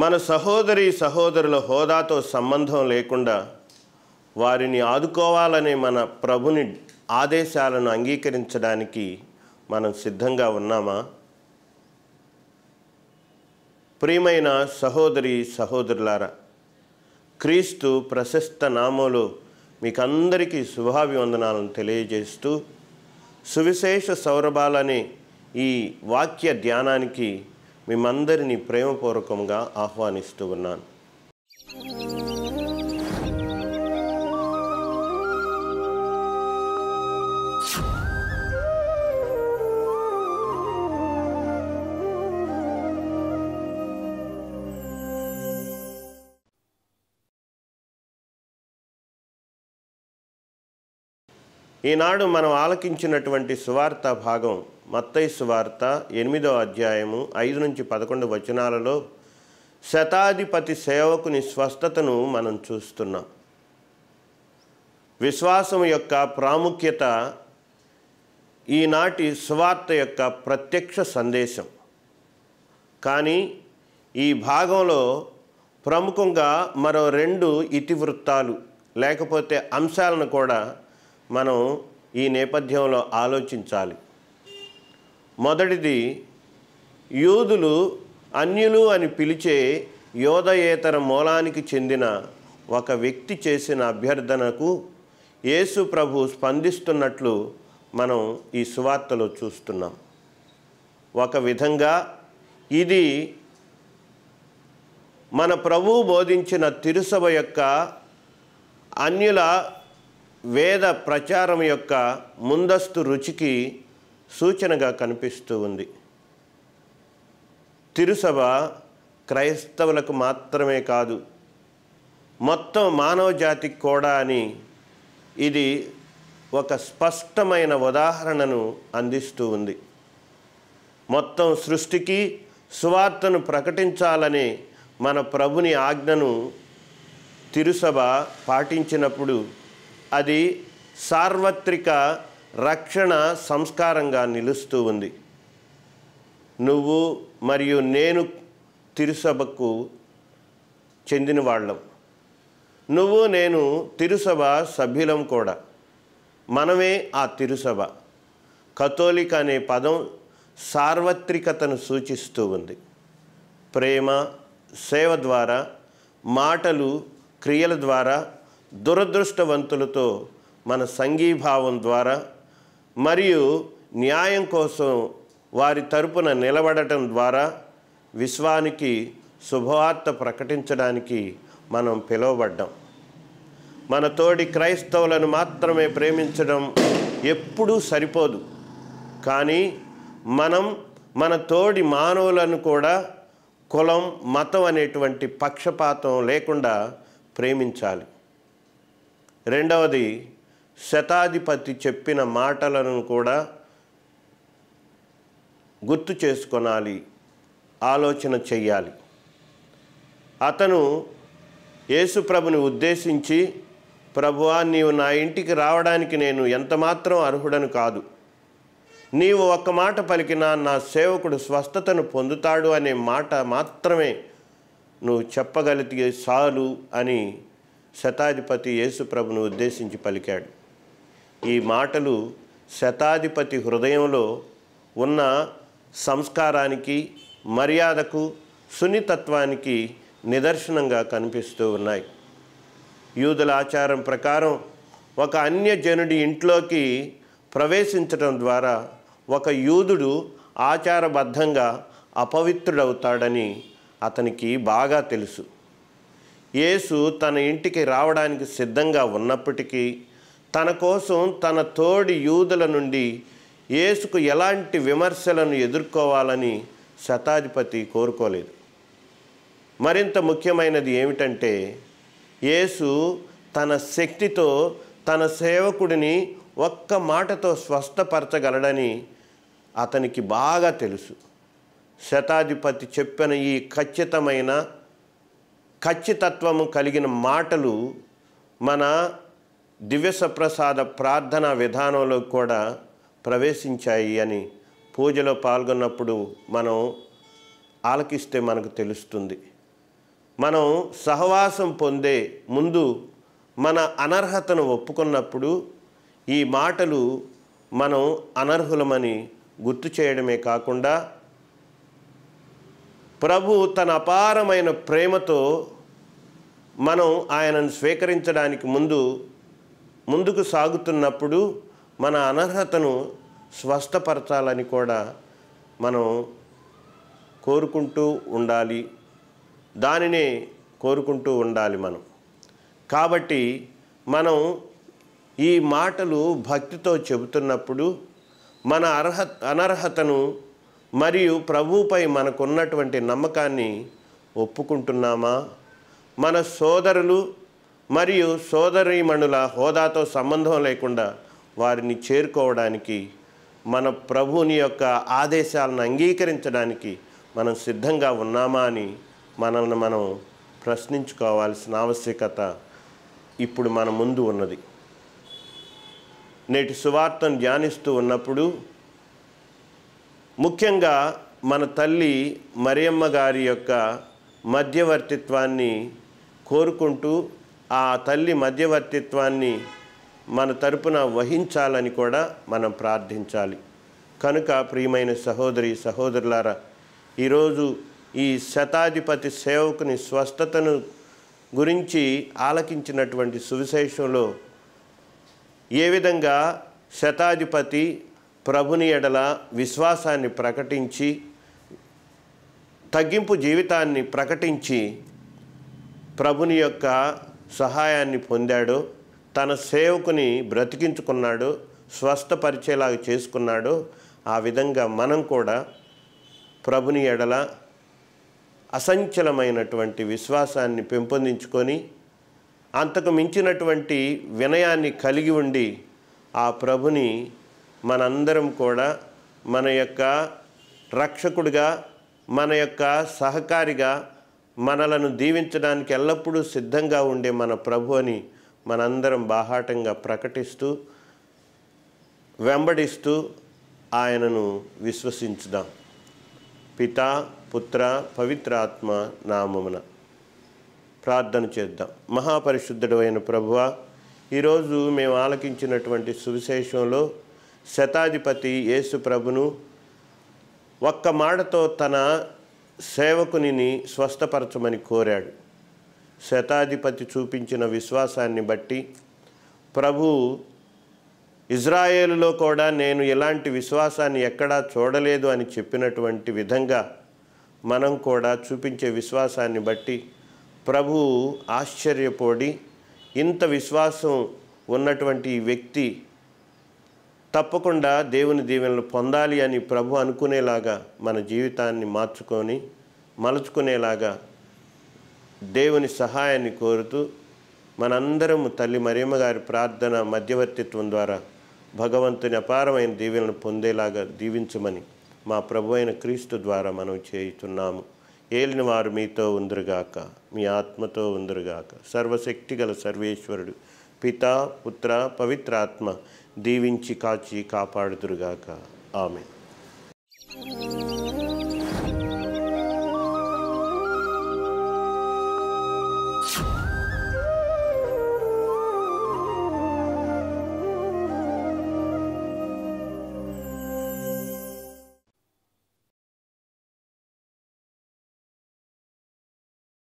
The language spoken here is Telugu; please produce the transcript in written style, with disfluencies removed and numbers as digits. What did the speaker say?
మన సహోదరి సహోదరుల హోదాతో సంబంధం లేకుండా వారిని ఆదుకోవాలనే మన ప్రభుని ఆదేశాలను అంగీకరించడానికి మనం సిద్ధంగా ఉన్నామా? ప్రియమైన సహోదరి సహోదరులారా, క్రీస్తు ప్రశస్త నామంలో మీకందరికీ శుభాభివందనాలను తెలియజేస్తూ సువిశేష సౌరభాలనే ఈ వాక్య ధ్యానానికి మిమ్మందరినీ ప్రేమపూర్వకంగా ఆహ్వానిస్తూ ఉన్నాను. ఈనాడు మనం ఆలకించినటువంటి సువార్త భాగం మత్తయి సువార్త 8వ అధ్యాయము 5-11 వచనాలలో శతాధిపతి సేవకుని స్వస్థతను మనం చూస్తున్నాం. విశ్వాసం యొక్క ప్రాముఖ్యత ఈనాటి సువార్త యొక్క ప్రత్యక్ష సందేశం. కానీ ఈ భాగంలో ప్రముఖంగా మరో 2 ఇతివృత్తాలు లేకపోతే అంశాలను కూడా మనం ఈ నేపథ్యంలో ఆలోచించాలి. మొదటిది, యూదులు అన్యులు అని పిలిచే యోదయేతర మూలానికి చెందిన ఒక వ్యక్తి చేసిన అభ్యర్థనకు యేసు ప్రభు స్పందిస్తున్నట్లు మనం ఈ సువార్తలో చూస్తున్నాం. ఒక విధంగా ఇది మన ప్రభువు బోధించిన తిరుసభ యొక్క అన్యుల వేద ప్రచారం యొక్క ముందస్తు రుచికి సూచనగా కనిపిస్తూ ఉంది. తిరుసభ క్రైస్తవులకు మాత్రమే కాదు, మొత్తం మానవ జాతికి కూడా అని ఇది ఒక స్పష్టమైన ఉదాహరణను అందిస్తూ ఉంది. మొత్తం సృష్టికి సువార్తను ప్రకటించాలనే మన ప్రభుని ఆజ్ఞను తిరుసభ పాటించినప్పుడు అది సార్వత్రిక రక్షణ సంస్కారంగా నిలుస్తూ ఉంది. నువ్వు మరియు నేను తిరుసభకు చెందిన వాళ్ళం. నువ్వు నేను తిరుసభ సభ్యులం కూడా. మనమే ఆ తిరుసభ. కథోలిక్ అనే పదం సార్వత్రికతను సూచిస్తూ ఉంది. ప్రేమ, సేవ ద్వారా, మాటలు, క్రియల ద్వారా, దురదృష్టవంతులతో మన సంఘీభావం ద్వారా మరియు న్యాయం కోసం వారి తరపున నిలబడటం ద్వారా విశ్వానికి శుభవార్త ప్రకటించడానికి మనం పిలువబడ్డాం. మన తోటి క్రైస్తవులను మాత్రమే ప్రేమించడం ఎప్పుడూ సరిపోదు. కానీ మనం మన తోడి మానవులను కూడా కులం, మతం అనేటువంటి పక్షపాతం లేకుండా ప్రేమించాలి. రెండవది, శతాధిపతి చెప్పిన మాటలను కూడా గుర్తు చేసుకొనాలి, ఆలోచన చెయ్యాలి. అతను యేసుప్రభుని ఉద్దేశించి, ప్రభువా, నీవు నా ఇంటికి రావడానికి నేను ఎంతమాత్రం అర్హుడను కాదు. నీవు ఒక్క మాట పలికినా నా సేవకుడు స్వస్థతను పొందుతాడు అనే మాట మాత్రమే నువ్వు చెప్పగలిగే చాలు అని శతాధిపతి యేసుప్రభును ఉద్దేశించి పలికాడు. ఈ మాటలు శతాధిపతి హృదయంలో ఉన్న సంస్కారానికి, మర్యాదకు, సున్నితత్వానికి నిదర్శనంగా కనిపిస్తూ ఉన్నాయి. యూదుల ఆచారం ప్రకారం ఒక అన్యజనుడి ఇంట్లోకి ప్రవేశించడం ద్వారా ఒక యూదుడు ఆచారబద్ధంగా అపవిత్రుడవుతాడని అతనికి బాగా తెలుసు. యేసు తన ఇంటికి రావడానికి సిద్ధంగా ఉన్నప్పటికీ తన కోసం తన తోడి యూదుల నుండి యేసుకు ఎలాంటి విమర్శలను ఎదుర్కోవాలని శతాధిపతి కోరుకోలేదు. మరింత ముఖ్యమైనది ఏమిటంటే, యేసు తన శక్తితో తన సేవకుడిని ఒక్క మాటతో స్వస్థపరచగలడని అతనికి బాగా తెలుసు. శతాధిపతి చెప్పిన ఈ ఖచ్చితత్వము కలిగిన మాటలు మన దివ్యసప్రసాద ప్రార్థనా విధానంలో కూడా ప్రవేశించాయి అని పూజలో పాల్గొన్నప్పుడు మనం ఆలకిస్తే మనకు తెలుస్తుంది. మనం సహవాసం పొందే ముందు మన అనర్హతను ఒప్పుకున్నప్పుడు ఈ మాటలు మనం అనర్హులమని గుర్తు చేయడమే కాకుండా ప్రభు తన అపారమైన ప్రేమతో మనం ఆయనను స్వీకరించడానికి ముందుకు సాగుతున్నప్పుడు మన అనర్హతను స్వస్థపరచాలని కూడా మనం కోరుకుంటూ ఉండాలి, దానినే కోరుకుంటూ ఉండాలి మనం. కాబట్టి మనం ఈ మాటలు భక్తితో చెబుతున్నప్పుడు మన అనర్హతను మరియు ప్రభువుపై మనకున్నటువంటి నమ్మకాన్ని ఒప్పుకుంటున్నామా? మన సోదరులు మరియు సోదరీమణుల హోదాతో సంబంధం లేకుండా వారిని చేరుకోవడానికి, మన ప్రభువుని యొక్క ఆదేశాలను అంగీకరించడానికి మనం సిద్ధంగా ఉన్నామా అని మనల్ని మనం ప్రశ్నించుకోవాల్సిన ఆవశ్యకత ఇప్పుడు మన ముందు ఉన్నది. నేటి సువార్తను ధ్యానిస్తూ ఉన్నప్పుడు ముఖ్యంగా మన తల్లి మరియమ్మ గారి యొక్క మధ్యవర్తిత్వాన్ని కోరుకుంటూ ఆ తల్లి మధ్యవర్తిత్వాన్ని మన తరపున వహించాలని కూడా మనం ప్రార్థించాలి. కనుక ప్రియమైన సహోదరి సహోదరులారా, ఈరోజు ఈ శతాధిపతి సేవకుని స్వస్థతను గురించి ఆలకించినటువంటి సువిశేషంలో ఏ విధంగా శతాధిపతి ప్రభుని ఎడల విశ్వాసాన్ని ప్రకటించి, తగ్గింపు జీవితాన్ని ప్రకటించి ప్రభుని యొక్క సహాయాన్ని పొందాడో, తన సేవకుని బ్రతికించుకున్నాడో, స్వస్థపరిచేలాగా చేసుకున్నాడో, ఆ విధంగా మనం కూడా ప్రభుని ఎడల అసంచలమైనటువంటి విశ్వాసాన్ని పెంపొందించుకొని అంతకు మించినటువంటి వినయాన్ని కలిగి ఉండి ఆ ప్రభుని మనందరం కూడా మన యొక్క రక్షకుడిగా, మన యొక్క సహకారిగా, మనలను దీవించడానికి ఎల్లప్పుడూ సిద్ధంగా ఉండే మన ప్రభు అని మనందరం బాహాటంగా ప్రకటిస్తూ వెంబడిస్తూ ఆయనను విశ్వసించుదాం. పితా పుత్ర పవిత్రాత్మ నామమున ప్రార్థన చేద్దాం. మహాపరిశుద్ధుడు అయిన ప్రభువా, ఈరోజు మేము ఆలకించినటువంటి సువిశేషంలో శతాధిపతి యేసు ప్రభును ఒక్క మాటతో తన సేవకునిని స్వస్థపరచమని కోరాడు. శతాధిపతి చూపించిన విశ్వాసాన్ని బట్టి ప్రభు ఇజ్రాయేలులో కూడా నేను ఇలాంటి విశ్వాసాన్ని ఎక్కడా చూడలేదు అని చెప్పినటువంటి విధంగా మనం కూడా చూపించే విశ్వాసాన్ని బట్టి ప్రభు ఆశ్చర్యపోడి, ఇంత విశ్వాసం ఉన్నటువంటి ఈ వ్యక్తి తప్పకుండా దేవుని దీవెనలు పొందాలి అని ప్రభు అనుకునేలాగా మన జీవితాన్ని మలుచుకునేలాగా దేవుని సహాయాన్ని కోరుతూ మనందరము తల్లి మరియమ్మ గారి ప్రార్థన మధ్యవర్తిత్వం ద్వారా భగవంతుని అపారమైన దీవెనలు పొందేలాగా దీవించమని మా ప్రభు అయిన క్రీస్తు ద్వారా మనం చేయుచున్నాము. ఏలిన వారు మీతో ఉందరుగాక, మీ ఆత్మతో ఉందరుగాక. సర్వశక్తిగల సర్వేశ్వరుడు పితా పుత్ర పవిత్రాత్మ దీవించి కాచి కాపాడుదురుగాక. ఆమేన్.